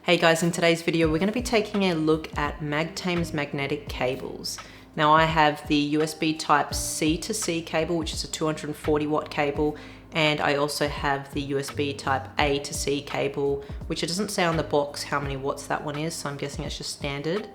Hey guys, in today's video we're going to be taking a look at Magtames magnetic cables. Now I have the USB type C to C cable, which is a 240 watt cable, and I also have the USB type A to C cable, which it doesn't say on the box how many watts that one is, so I'm guessing it's just standard.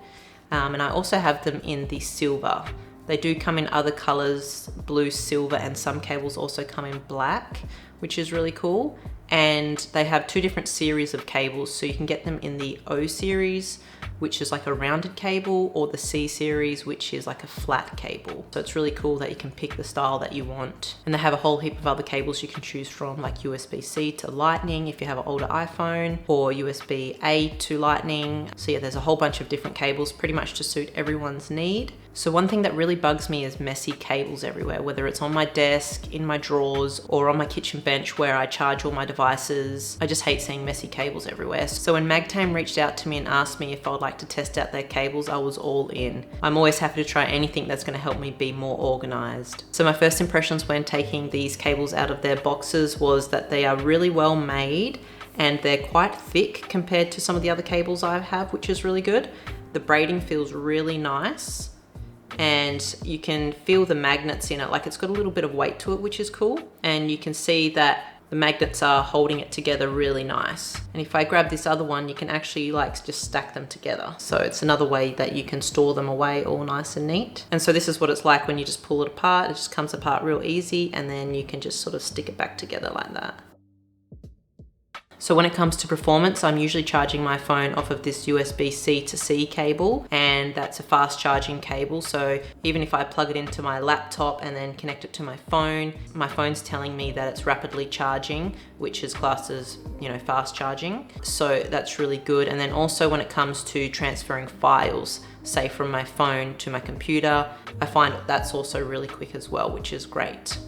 And I also have them in the silver. They do come in other colors, blue, silver, and some cables also come in black, which is really cool. And they have two different series of cables, so you can get them in the O series, which is like a rounded cable, or the C series, which is like a flat cable. So it's really cool that you can pick the style that you want. And they have a whole heap of other cables you can choose from, like USB-C to Lightning if you have an older iPhone, or USB-A to Lightning. So yeah, there's a whole bunch of different cables pretty much to suit everyone's need. So one thing that really bugs me is messy cables everywhere, whether it's on my desk, in my drawers, or on my kitchen bench where I charge all my devices. I just hate seeing messy cables everywhere. So when Magtame reached out to me and asked me if I would like to test out their cables, I was all in. I'm always happy to try anything that's going to help me be more organized. So my first impressions when taking these cables out of their boxes was that they are really well made and they're quite thick compared to some of the other cables I have, which is really good. The braiding feels really nice, and you can feel the magnets in it, like it's got a little bit of weight to it, which is cool. And you can see that the magnets are holding it together really nice. And if I grab this other one, you can actually like just stack them together. So it's another way that you can store them away all nice and neat. And so this is what it's like when you just pull it apart. It just comes apart real easy, and then you can just sort of stick it back together like that. So when it comes to performance, I'm usually charging my phone off of this USB-C to C cable, and that's a fast charging cable. So even if I plug it into my laptop and then connect it to my phone's telling me that it's rapidly charging, which is classed as, you know, fast charging. So that's really good. And then also when it comes to transferring files, say from my phone to my computer, I find that's also really quick as well, which is great.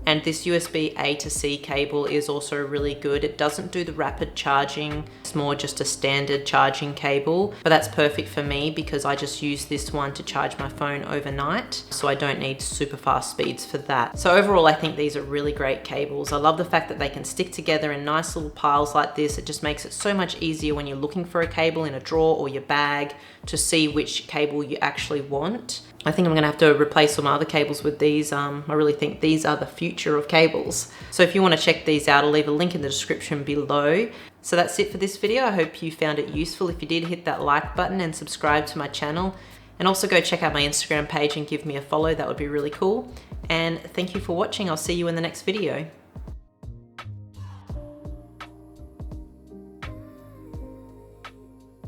And this USB-A to C cable is also really good. It doesn't do the rapid charging. It's more just a standard charging cable, but that's perfect for me because I just use this one to charge my phone overnight. So I don't need super fast speeds for that. So overall, I think these are really great cables. I love the fact that they can stick together in nice little piles like this. It just makes it so much easier when you're looking for a cable in a drawer or your bag to see which cable you actually want. I think I'm gonna have to replace all my other cables with these. I really think these are the future of cables. So if you wanna check these out, I'll leave a link in the description below. So that's it for this video. I hope you found it useful. If you did, hit that like button and subscribe to my channel. And also go check out my Instagram page and give me a follow. That would be really cool. And thank you for watching. I'll see you in the next video.